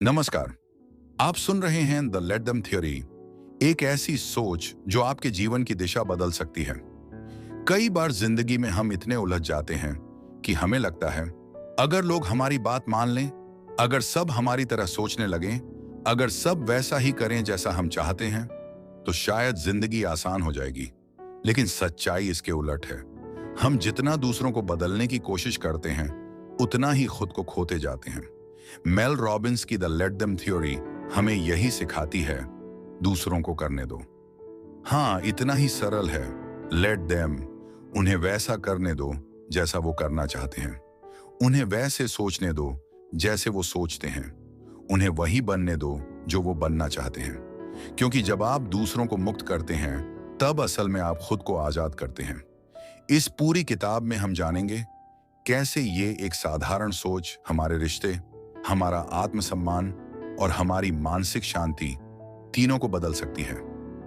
नमस्कार। आप सुन रहे हैं द लेट देम थ्योरी, एक ऐसी सोच जो आपके जीवन की दिशा बदल सकती है। कई बार जिंदगी में हम इतने उलझ जाते हैं कि हमें लगता है अगर लोग हमारी बात मान लें, अगर सब हमारी तरह सोचने लगें, अगर सब वैसा ही करें जैसा हम चाहते हैं, तो शायद जिंदगी आसान हो जाएगी। लेकिन सच्चाई इसके उलट है। हम जितना दूसरों को बदलने की कोशिश करते हैं, उतना ही खुद को खोते जाते हैं। मेल रॉबिन्स की द लेट देम थ्योरी हमें यही सिखाती है, दूसरों को करने दो। हाँ, इतना ही सरल है। लेट देम, उन्हें वैसा करने दो जैसा वो करना चाहते हैं। उन्हें वैसे सोचने दो जैसे वो सोचते हैं। उन्हें वही बनने दो जो वो बनना चाहते हैं। क्योंकि जब आप दूसरों को मुक्त करते हैं, तब असल में आप खुद को आजाद करते हैं। इस पूरी किताब में हम जानेंगे कैसे ये एक साधारण सोच हमारे रिश्ते, हमारा आत्मसम्मान और हमारी मानसिक शांति तीनों को बदल सकती है।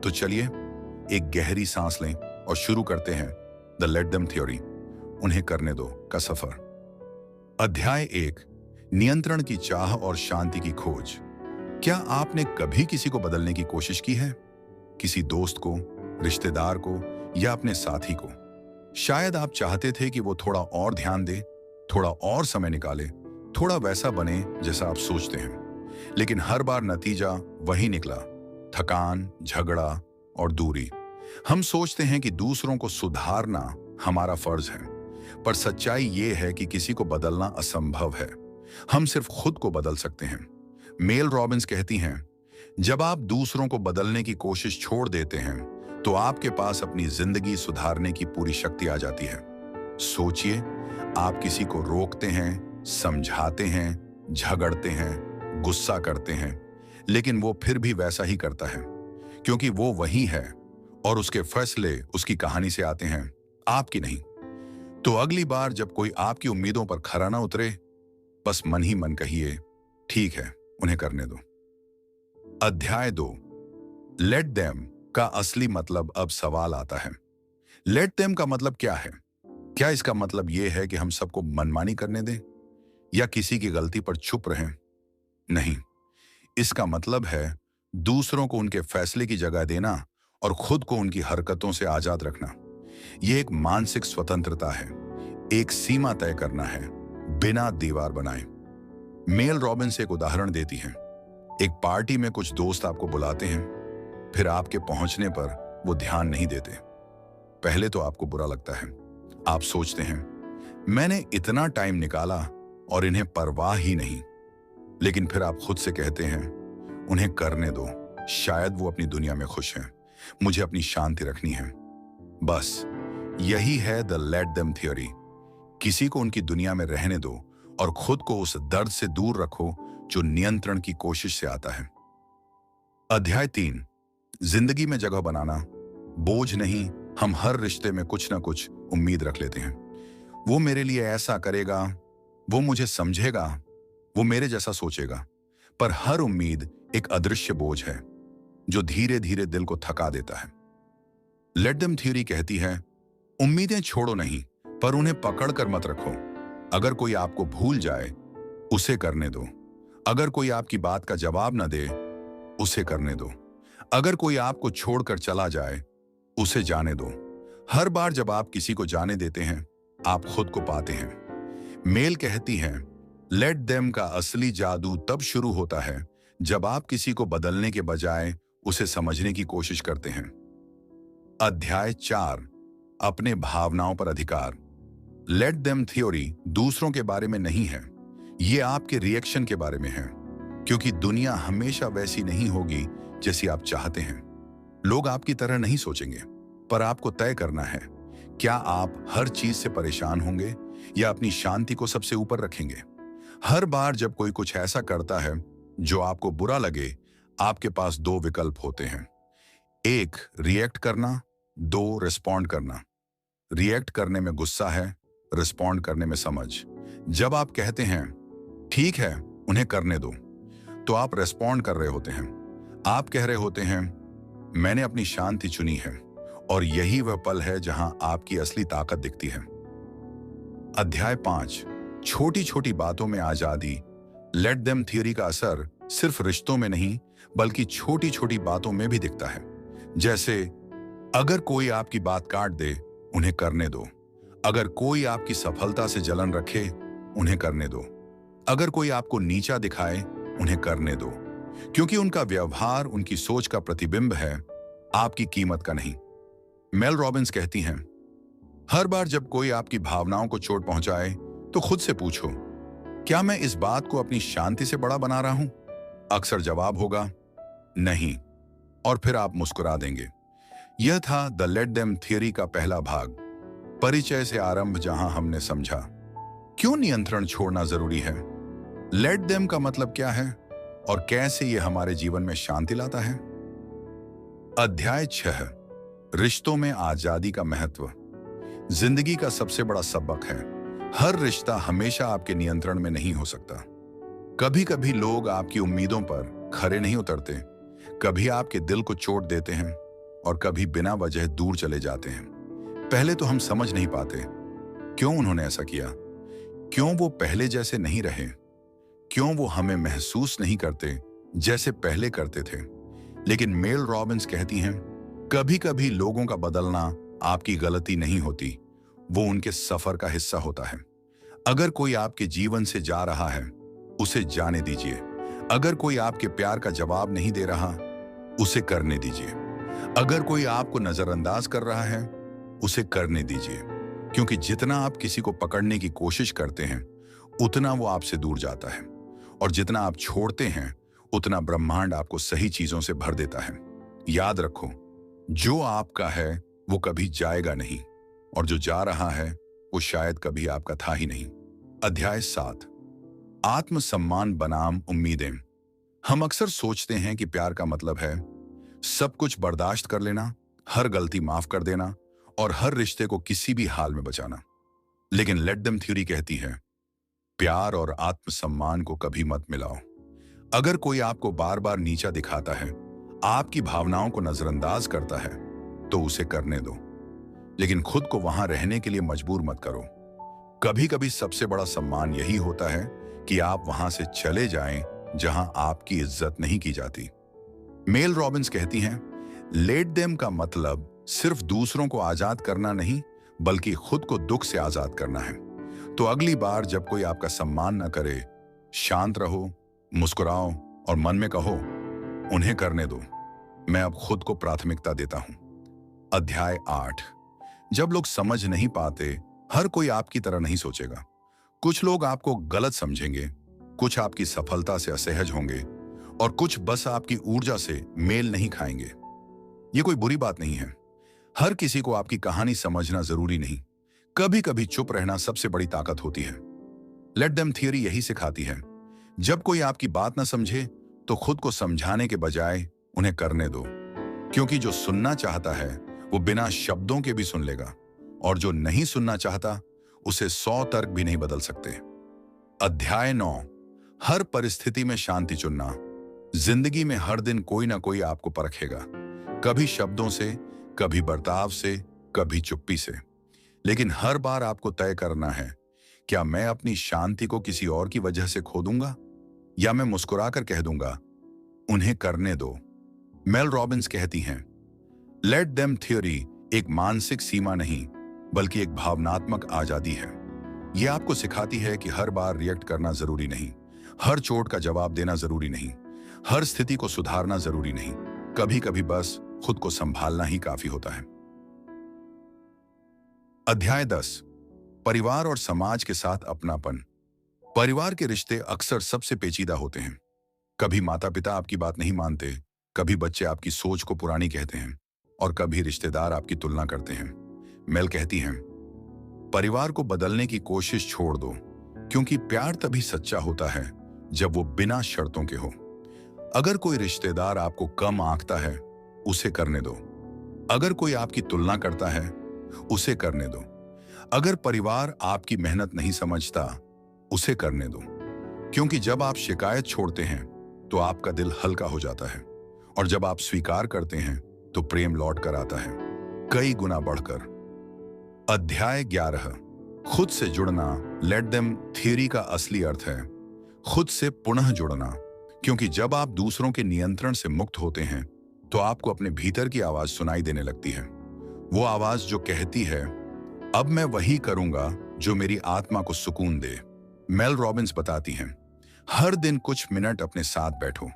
तो चलिए एक गहरी सांस लें और शुरू करते हैं द लेट देम थ्योरी, उन्हें करने दो का सफर। अध्याय 1, नियंत्रण की चाह और शांति की खोज। क्या आपने कभी किसी को बदलने की कोशिश की है? किसी दोस्त को, रिश्तेदार को या अपने साथी को? शायद आप चाहते थे कि वो थोड़ा और ध्यान दे, थोड़ा और समय निकाले, थोड़ा वैसा बने जैसा आप सोचते हैं। लेकिन हर बार नतीजा वही निकला, थकान, झगड़ा और दूरी। हम सोचते हैं कि दूसरों को सुधारना हमारा फर्ज है, पर सच्चाई ये है कि किसी को बदलना असंभव है। हम सिर्फ खुद को बदल सकते हैं। मेल रॉबिन्स कहती हैं, जब आप दूसरों को बदलने की कोशिश छोड़ देते हैं, तो आपके पास अपनी जिंदगी सुधारने की पूरी शक्ति आ जाती है। सोचिए, आप किसी को रोकते हैं, समझाते हैं, झगड़ते हैं, गुस्सा करते हैं, लेकिन वो फिर भी वैसा ही करता है, क्योंकि वो वही है और उसके फैसले उसकी कहानी से आते हैं, आपकी नहीं। तो अगली बार जब कोई आपकी उम्मीदों पर खरा ना उतरे, बस मन ही मन कहिए, ठीक है, उन्हें करने दो। अध्याय 2, लेट देम का असली मतलब। अब सवाल आता है, लेट देम का मतलब क्या है? क्या इसका मतलब यह है कि हम सबको मनमानी करने दें या किसी की गलती पर चुप रहें? नहीं, इसका मतलब है दूसरों को उनके फैसले की जगह देना और खुद को उनकी हरकतों से आजाद रखना। यह एक मानसिक स्वतंत्रता है, एक सीमा तय करना है, बिना दीवार बनाए। मेल रॉबिन्स एक उदाहरण देती हैं। एक पार्टी में कुछ दोस्त आपको बुलाते हैं, फिर आपके पहुंचने पर वो ध्यान नहीं देते। पहले तो आपको बुरा लगता है। आप सोचते हैं, मैंने इतना टाइम निकाला और इन्हें परवाह ही नहीं। लेकिन फिर आप खुद से कहते हैं, उन्हें करने दो, शायद वो अपनी दुनिया में खुश हैं, मुझे अपनी शांति रखनी है। बस यही है द लेट देम थ्योरी। किसी को उनकी दुनिया में रहने दो और खुद को उस दर्द से दूर रखो जो नियंत्रण की कोशिश से आता है। अध्याय 3, जिंदगी में जगह बनाना। बोझ नहीं, हम हर रिश्ते में कुछ ना कुछ उम्मीद रख लेते हैं। वो मेरे लिए ऐसा करेगा, वो मुझे समझेगा, वो मेरे जैसा सोचेगा। पर हर उम्मीद एक अदृश्य बोझ है जो धीरे धीरे दिल को थका देता है। लेट देम थ्योरी कहती है, उम्मीदें छोड़ो नहीं, पर उन्हें पकड़कर मत रखो। अगर कोई आपको भूल जाए, उसे करने दो। अगर कोई आपकी बात का जवाब न दे, उसे करने दो। अगर कोई आपको छोड़कर चला जाए, उसे जाने दो। हर बार जब आप किसी को जाने देते हैं, आप खुद को पाते हैं। मेल कहती हैं, लेट देम का असली जादू तब शुरू होता है जब आप किसी को बदलने के बजाय उसे समझने की कोशिश करते हैं। अध्याय 4, अपने भावनाओं पर अधिकार। लेट देम थ्योरी दूसरों के बारे में नहीं है, ये आपके रिएक्शन के बारे में है। क्योंकि दुनिया हमेशा वैसी नहीं होगी जैसी आप चाहते हैं। लोग आपकी तरह नहीं सोचेंगे, पर आपको तय करना है, क्या आप हर चीज से परेशान होंगे या अपनी शांति को सबसे ऊपर रखेंगे। हर बार जब कोई कुछ ऐसा करता है जो आपको बुरा लगे, आपके पास 2 विकल्प होते हैं। 1, रिएक्ट करना, 2, रिस्पॉन्ड करना। रिएक्ट करने में गुस्सा है, रिस्पॉन्ड करने में समझ। जब आप कहते हैं, ठीक है, उन्हें करने दो, तो आप रिस्पॉन्ड कर रहे होते हैं। आप कह रहे होते हैं, मैंने अपनी शांति चुनी है। और यही वह पल है जहां आपकी असली ताकत दिखती है। अध्याय 5, छोटी छोटी बातों में आजादी। लेट देम थ्योरी का असर सिर्फ रिश्तों में नहीं, बल्कि छोटी छोटी बातों में भी दिखता है। जैसे अगर कोई आपकी बात काट दे, उन्हें करने दो। अगर कोई आपकी सफलता से जलन रखे, उन्हें करने दो। अगर कोई आपको नीचा दिखाए, उन्हें करने दो, क्योंकि उनका व्यवहार उनकी सोच का प्रतिबिंब है, आपकी कीमत का नहीं। मेल रॉबिन्स कहती हैं, हर बार जब कोई आपकी भावनाओं को चोट पहुंचाए तो खुद से पूछो, क्या मैं इस बात को अपनी शांति से बड़ा बना रहा हूं? अक्सर जवाब होगा नहीं, और फिर आप मुस्कुरा देंगे। यह था द लेट देम थियरी का पहला भाग, परिचय से आरंभ, जहां हमने समझा क्यों नियंत्रण छोड़ना जरूरी है, लेट देम का मतलब क्या है और कैसे यह हमारे जीवन में शांति लाता है। अध्याय 6, रिश्तों में आजादी का महत्व। जिंदगी का सबसे बड़ा सबक है, हर रिश्ता हमेशा आपके नियंत्रण में नहीं हो सकता। कभी कभी लोग आपकी उम्मीदों पर खरे नहीं उतरते, कभी आपके दिल को चोट देते हैं और कभी बिना वजह दूर चले जाते हैं। पहले तो हम समझ नहीं पाते क्यों उन्होंने ऐसा किया, क्यों वो पहले जैसे नहीं रहे, क्यों वो हमें महसूस नहीं करते जैसे पहले करते थे। लेकिन मेल रॉबिन्स कहती हैं, कभी कभी लोगों का बदलना आपकी गलती नहीं होती, वो उनके सफर का हिस्सा होता है। अगर कोई आपके जीवन से जा रहा है, उसे जाने दीजिए। अगर कोई आपके प्यार का जवाब नहीं दे रहा, उसे करने दीजिए। अगर कोई आपको नजरअंदाज कर रहा है, उसे करने दीजिए, क्योंकि जितना आप किसी को पकड़ने की कोशिश करते हैं, उतना वो आपसे दूर जाता है, और जितना आप छोड़ते हैं, उतना ब्रह्मांड आपको सही चीजों से भर देता है। याद रखो, जो आपका है वो कभी जाएगा नहीं, और जो जा रहा है वो शायद कभी आपका था ही नहीं। अध्याय 7, आत्मसम्मान बनाम उम्मीदें। हम अक्सर सोचते हैं कि प्यार का मतलब है सब कुछ बर्दाश्त कर लेना, हर गलती माफ कर देना और हर रिश्ते को किसी भी हाल में बचाना। लेकिन लेट देम थ्योरी कहती है, प्यार और आत्मसम्मान को कभी मत मिलाओ। अगर कोई आपको बार बार नीचा दिखाता है, आपकी भावनाओं को नजरअंदाज करता है, तो उसे करने दो, लेकिन खुद को वहां रहने के लिए मजबूर मत करो। कभी कभी सबसे बड़ा सम्मान यही होता है कि आप वहां से चले जाएं जहां आपकी इज्जत नहीं की जाती। मेल रॉबिन्स कहती हैं, लेट देम का मतलब सिर्फ दूसरों को आजाद करना नहीं, बल्कि खुद को दुख से आजाद करना है। तो अगली बार जब कोई आपका सम्मान न करे, शांत रहो, मुस्कुराओ और मन में कहो, उन्हें करने दो, मैं अब खुद को प्राथमिकता देता हूं। अध्याय 8, जब लोग समझ नहीं पाते, हर कोई आपकी तरह नहीं सोचेगा। कुछ लोग आपको गलत समझेंगे, कुछ आपकी सफलता से असहज होंगे और कुछ बस आपकी ऊर्जा से मेल नहीं खाएंगे। ये कोई बुरी बात नहीं है, हर किसी को आपकी कहानी समझना जरूरी नहीं। कभी कभी चुप रहना सबसे बड़ी ताकत होती है। लेट देम थियरी यही सिखाती है, जब कोई आपकी बात ना समझे तो खुद को समझाने के बजाय उन्हें करने दो, क्योंकि जो सुनना चाहता है वो बिना शब्दों के भी सुन लेगा, और जो नहीं सुनना चाहता उसे 100 तर्क भी नहीं बदल सकते। अध्याय 9, हर परिस्थिति में शांति चुनना। जिंदगी में हर दिन कोई ना कोई आपको परखेगा, कभी शब्दों से, कभी बर्ताव से, कभी चुप्पी से। लेकिन हर बार आपको तय करना है, क्या मैं अपनी शांति को किसी और की वजह से खो दूंगा, या मैं मुस्कुराकर कह दूंगा, उन्हें करने दो। मेल रॉबिन्स कहती हैं, लेट देम थ्योरी एक मानसिक सीमा नहीं, बल्कि एक भावनात्मक आजादी है। यह आपको सिखाती है कि हर बार रिएक्ट करना जरूरी नहीं, हर चोट का जवाब देना जरूरी नहीं, हर स्थिति को सुधारना जरूरी नहीं। कभी कभी बस खुद को संभालना ही काफी होता है। अध्याय 10, परिवार और समाज के साथ अपनापन। परिवार के रिश्ते अक्सर सबसे पेचीदा होते हैं। कभी माता पिता आपकी बात नहीं मानते, कभी बच्चे आपकी सोच को पुरानी कहते हैं, और कभी रिश्तेदार आपकी तुलना करते हैं। मेल कहती हैं, परिवार को बदलने की कोशिश छोड़ दो, क्योंकि प्यार तभी सच्चा होता है जब वो बिना शर्तों के हो। अगर कोई रिश्तेदार आपको कम आंकता है, उसे करने दो। अगर कोई आपकी तुलना करता है, उसे करने दो। अगर परिवार आपकी मेहनत नहीं समझता, उसे करने दो, क्योंकि जब आप शिकायत छोड़ते हैं तो आपका दिल हल्का हो जाता है, और जब आप स्वीकार करते हैं तो प्रेम लौट कर आता है, कई गुना बढ़कर। अध्याय 11, खुद से जुड़ना। लेट देम थ्योरी का असली अर्थ है खुद से पुनः जुड़ना, क्योंकि जब आप दूसरों के नियंत्रण से मुक्त होते हैं तो आपको अपने भीतर की आवाज सुनाई देने लगती है। वो आवाज जो कहती है, अब मैं वही करूंगा जो मेरी आत्मा को सुकून दे। मेल रॉबिन्स बताती हैं, हर दिन कुछ मिनट अपने साथ बैठो,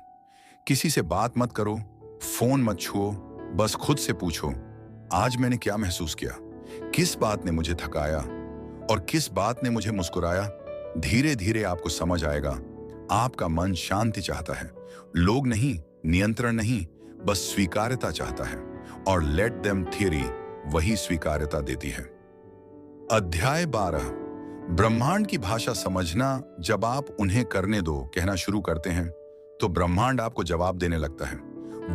किसी से बात मत करो, फोन मत छुओ, बस खुद से पूछो, आज मैंने क्या महसूस किया, किस बात ने मुझे थकाया और किस बात ने मुझे मुस्कुराया। धीरे धीरे आपको समझ आएगा, आपका मन शांति चाहता है, लोग नहीं, नियंत्रण नहीं, बस स्वीकार्यता चाहता है, और लेट देम थियरी वही स्वीकार्यता देती है। अध्याय 12, ब्रह्मांड की भाषा समझना। जब आप उन्हें करने दो कहना शुरू करते हैं तो ब्रह्मांड आपको जवाब देने लगता है।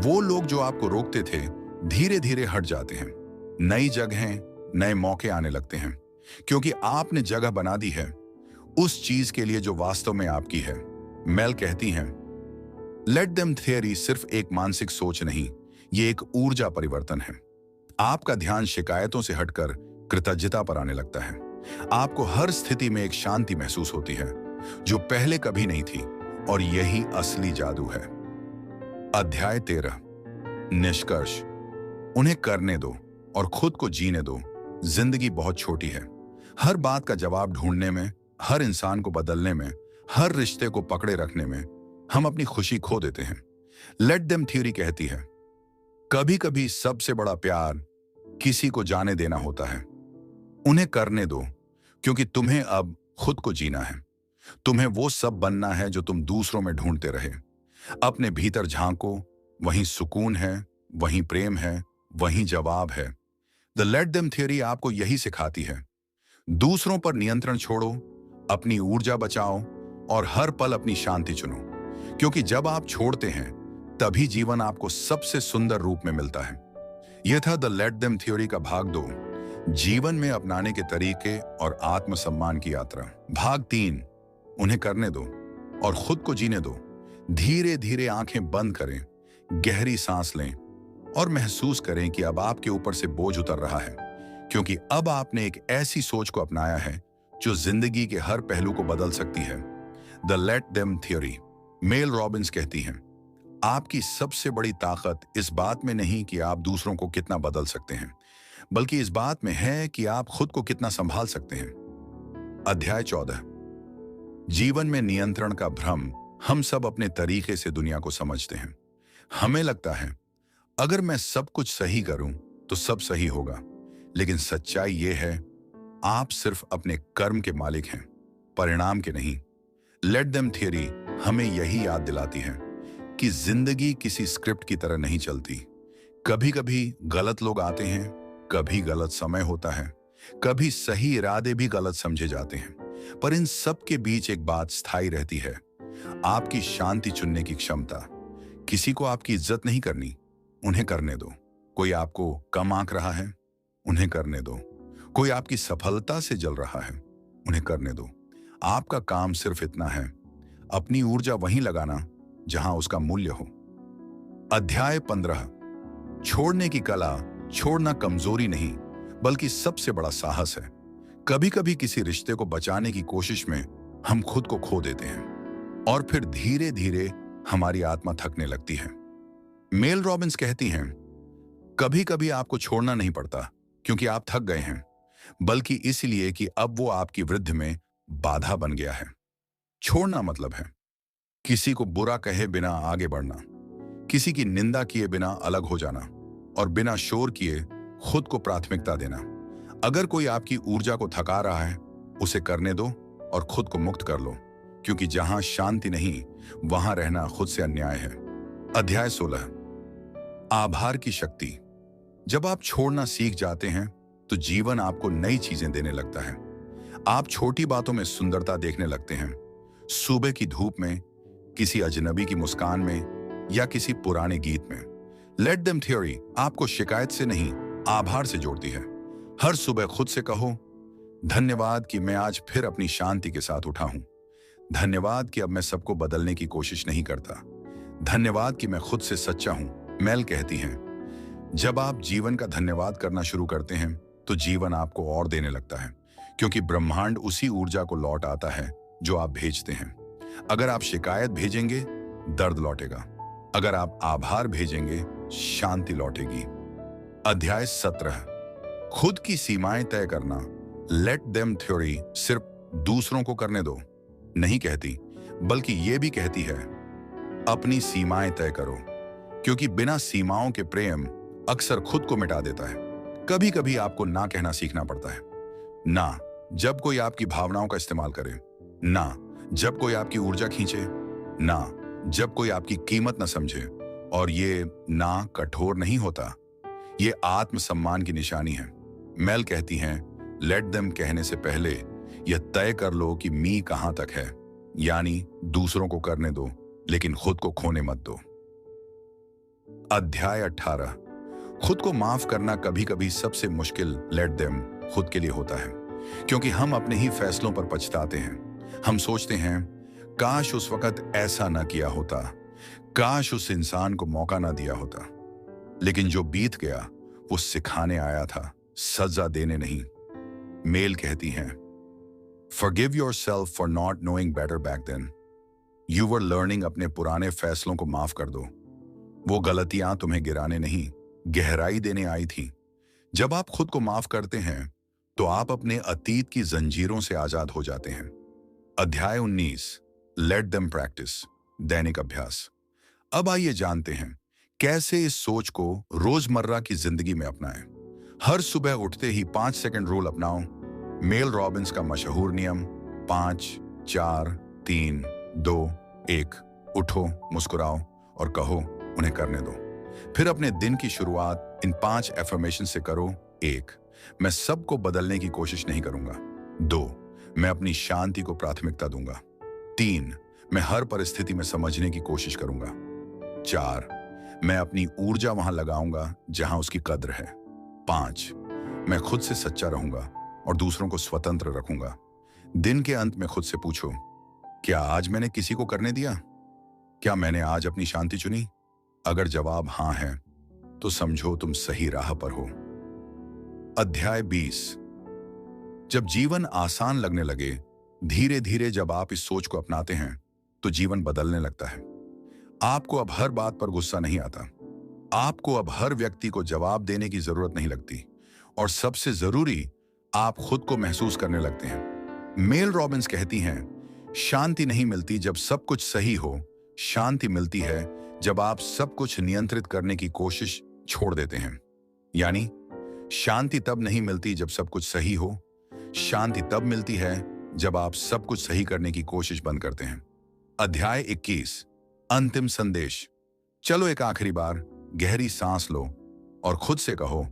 वो लोग जो आपको रोकते थे धीरे धीरे हट जाते हैं, नई जगहें, नए मौके आने लगते हैं, क्योंकि आपने जगह बना दी है उस चीज के लिए जो वास्तव में आपकी है। मेल कहती हैं, लेट देम थियरी सिर्फ एक मानसिक सोच नहीं, ये एक ऊर्जा परिवर्तन है। आपका ध्यान शिकायतों से हटकर कृतज्ञता पर आने लगता है। आपको हर स्थिति में एक शांति महसूस होती है जो पहले कभी नहीं थी, और यही असली जादू है। अध्याय 13, निष्कर्ष। उन्हें करने दो और खुद को जीने दो। जिंदगी बहुत छोटी है। हर बात का जवाब ढूंढने में, हर इंसान को बदलने में, हर रिश्ते को पकड़े रखने में हम अपनी खुशी खो देते हैं। लेट देम थ्योरी कहती है, कभी कभी सबसे बड़ा प्यार किसी को जाने देना होता है। उन्हें करने दो, क्योंकि तुम्हें अब खुद को जीना है। तुम्हें वो सब बनना है जो तुम दूसरों में ढूंढते रहे। अपने भीतर झांको, वहीं सुकून है, वहीं प्रेम है, वहीं जवाब है। द लेट देम थ्योरी आपको यही सिखाती है। दूसरों पर नियंत्रण छोड़ो, अपनी ऊर्जा बचाओ और हर पल अपनी शांति चुनो, क्योंकि जब आप छोड़ते हैं तभी जीवन आपको सबसे सुंदर रूप में मिलता है। यह था द लेट देम थ्योरी का भाग 2, जीवन में अपनाने के तरीके और आत्मसम्मान की यात्रा। भाग 3, उन्हें करने दो और खुद को जीने दो। धीरे धीरे आंखें बंद करें, गहरी सांस लें और महसूस करें कि अब आपके ऊपर से बोझ उतर रहा है, क्योंकि अब आपने एक ऐसी सोच को अपनाया है जो जिंदगी के हर पहलू को बदल सकती है। The let them theory. Mel Robbins कहती हैं, आपकी सबसे बड़ी ताकत इस बात में नहीं कि आप दूसरों को कितना बदल सकते हैं, बल्कि इस बात में है कि आप खुद को कितना संभाल सकते हैं। अध्याय 14, जीवन में नियंत्रण का भ्रम। हम सब अपने तरीके से दुनिया को समझते हैं। हमें लगता है अगर मैं सब कुछ सही करूं तो सब सही होगा, लेकिन सच्चाई यह है, आप सिर्फ अपने कर्म के मालिक हैं, परिणाम के नहीं। लेट देम थियरी हमें यही याद दिलाती है कि जिंदगी किसी स्क्रिप्ट की तरह नहीं चलती। कभी कभी गलत लोग आते हैं, कभी गलत समय होता है, कभी सही इरादे भी गलत समझे जाते हैं, पर इन सब के बीच एक बात स्थायी रहती है, आपकी शांति चुनने की क्षमता। किसी को आपकी इज्जत नहीं करनी, उन्हें करने दो। कोई आपको कम आंक रहा है, उन्हें करने दो। कोई आपकी सफलता से जल रहा है, उन्हें करने दो। आपका काम सिर्फ इतना है, अपनी ऊर्जा वहीं लगाना जहां उसका मूल्य हो। अध्याय 15, छोड़ने की कला। छोड़ना कमजोरी नहीं, बल्कि सबसे बड़ा साहस है। कभी कभी किसी रिश्ते को बचाने की कोशिश में हम खुद को खो देते हैं और फिर धीरे धीरे हमारी आत्मा थकने लगती है। मेल रॉबिन्स कहती हैं, कभी कभी आपको छोड़ना नहीं पड़ता क्योंकि आप थक गए हैं, बल्कि इसलिए कि अब वो आपकी वृद्धि में बाधा बन गया है। छोड़ना मतलब है किसी को बुरा कहे बिना आगे बढ़ना, किसी की निंदा किए बिना अलग हो जाना और बिना शोर किए खुद को प्राथमिकता देना। अगर कोई आपकी ऊर्जा को थका रहा है, उसे करने दो और खुद को मुक्त कर लो, क्योंकि जहां शांति नहीं वहां रहना खुद से अन्याय है। अध्याय 16, आभार की शक्ति। जब आप छोड़ना सीख जाते हैं तो जीवन आपको नई चीजें देने लगता है। आप छोटी बातों में सुंदरता देखने लगते हैं, सुबह की धूप में, किसी अजनबी की मुस्कान में या किसी पुराने गीत में। लेट देम थ्योरी आपको शिकायत से नहीं, आभार से जोड़ती है। हर सुबह खुद से कहो, धन्यवाद कि मैं आज फिर अपनी शांति के साथ उठा हूं। धन्यवाद कि अब मैं सबको बदलने की कोशिश नहीं करता। धन्यवाद कि मैं खुद से सच्चा हूं। मेल कहती हैं, जब आप जीवन का धन्यवाद करना शुरू करते हैं तो जीवन आपको और देने लगता है, क्योंकि ब्रह्मांड उसी ऊर्जा को लौट आता है जो आप भेजते हैं। अगर आप शिकायत भेजेंगे दर्द लौटेगा। अगर आप आभार भेजेंगे, शांति लौटेगी। अध्याय 17, खुद की सीमाएं तय करना। लेट देम थ्योरी सिर्फ दूसरों को करने दो नहीं कहती, बल्कि यह भी कहती है अपनी सीमाएं तय करो, क्योंकि बिना सीमाओं के प्रेम अक्सर खुद को मिटा देता है। कभी कभी आपको ना कहना सीखना पड़ता है। ना जब कोई आपकी भावनाओं का इस्तेमाल करे, ना जब कोई आपकी ऊर्जा खींचे, ना जब कोई आपकी कीमत न समझे। और ये ना कठोर नहीं होता, ये आत्मसम्मान की निशानी है। मेल कहती हैं, लेट देम कहने से पहले यह तय कर लो कि मी कहां तक है, यानी दूसरों को करने दो लेकिन खुद को खोने मत दो। अध्याय 18, खुद को माफ करना कभी कभी सबसे मुश्किल लेट देम खुद के लिए होता है, क्योंकि हम अपने ही फैसलों पर पछताते हैं। हम सोचते हैं काश उस वक्त ऐसा ना किया होता, काश उस इंसान को मौका ना दिया होता। लेकिन जो बीत गया वो सिखाने आया था, सजा देने नहीं। मेल कहती हैं, Forgive yourself for not knowing better back then. You were learning। अपने पुराने फैसलों को माफ कर दो। वो गलतियां तुम्हें गिराने नहीं, गहराई देने आई थी। जब आप खुद को माफ करते हैं तो आप अपने अतीत की जंजीरों से आजाद हो जाते हैं। अध्याय 19, लेट देम प्रैक्टिस, दैनिक अभ्यास। अब आइए जानते हैं कैसे इस सोच को रोजमर्रा की जिंदगी में अपनाएं। हर सुबह उठते ही 5 सेकंड रूल अपनाओ। मेल रॉबिन्स का मशहूर नियम 5, 4, 3, 2, 1। उठो, मुस्कुराओ और कहो उन्हें करने दो। फिर अपने दिन की शुरुआत इन 5 एफर्मेशन से करो। 1, मैं सबको बदलने की कोशिश नहीं करूंगा। 2, मैं अपनी शांति को प्राथमिकता दूंगा। 3, मैं हर परिस्थिति में समझने की कोशिश करूंगा। 4, मैं अपनी ऊर्जा वहां लगाऊंगा जहां उसकी कद्र है। 5, मैं खुद से सच्चा रहूंगा और दूसरों को स्वतंत्र रखूंगा। दिन के अंत में खुद से पूछो, क्या आज मैंने किसी को करने दिया? क्या मैंने आज अपनी शांति चुनी? अगर जवाब हां है तो समझो तुम सही राह पर हो। अध्याय 20, जब जीवन आसान लगने लगे, धीरे धीरे जब आप इस सोच को अपनाते हैं तो जीवन बदलने लगता है। आपको अब हर बात पर गुस्सा नहीं आता। आपको अब हर व्यक्ति को जवाब देने की जरूरत नहीं लगती। और सबसे जरूरी, आप खुद को महसूस करने लगते हैं। मेल रॉबिन्स कहती हैं, शांति नहीं मिलती जब सब कुछ सही हो, शांति मिलती है जब आप सब कुछ नियंत्रित करने की कोशिश छोड़ देते हैं। यानी शांति तब नहीं मिलती जब सब कुछ सही हो, शांति तब मिलती है जब आप सब कुछ सही करने की कोशिश बंद करते हैं। अध्याय 21, अंतिम संदेश। चलो एक आखिरी बार गहरी सांस लो और खुद से कहो,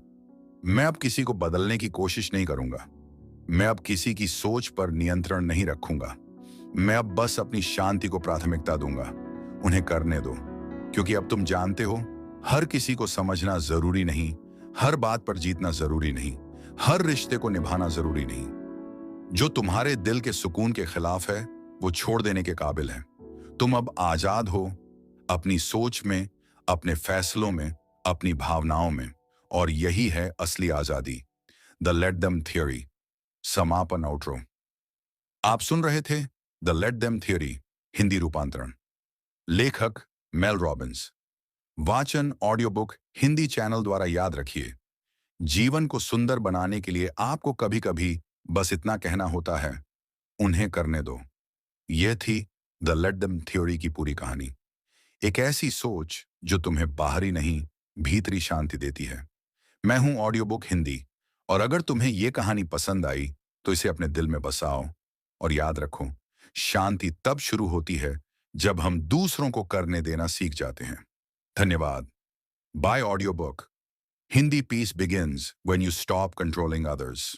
मैं अब किसी को बदलने की कोशिश नहीं करूंगा। मैं अब किसी की सोच पर नियंत्रण नहीं रखूंगा। मैं अब बस अपनी शांति को प्राथमिकता दूंगा। उन्हें करने दो, क्योंकि अब तुम जानते हो, हर किसी को समझना जरूरी नहीं, हर बात पर जीतना जरूरी नहीं, हर रिश्ते को निभाना जरूरी नहीं। जो तुम्हारे दिल के सुकून के खिलाफ है वो छोड़ देने के काबिल है। तुम अब आजाद हो, अपनी सोच में, अपने फैसलों में, अपनी भावनाओं में। और यही है असली आजादी, द लेट देम थियोरी। समापन आउट्रो। आप सुन रहे थे the let them theory Hindi रूपांतरण। लेखक मेल रॉबिन्स। वाचन ऑडियो बुक हिंदी चैनल द्वारा। याद रखिए, जीवन को सुंदर बनाने के लिए आपको कभी कभी बस इतना कहना होता है, उन्हें करने दो। यह थी द लेट देम थ्योरी की पूरी कहानी। एक ऐसी सोच जो तुम्हें बाहरी नहीं, भीतरी शांति देती है। मैं हूं ऑडियो बुक हिंदी, और अगर तुम्हें यह कहानी पसंद आई तो इसे अपने दिल में बसाओ। और याद रखो, शांति तब शुरू होती है जब हम दूसरों को करने देना सीख जाते हैं। धन्यवाद। By audio book Hindi. Peace begins when you stop controlling others.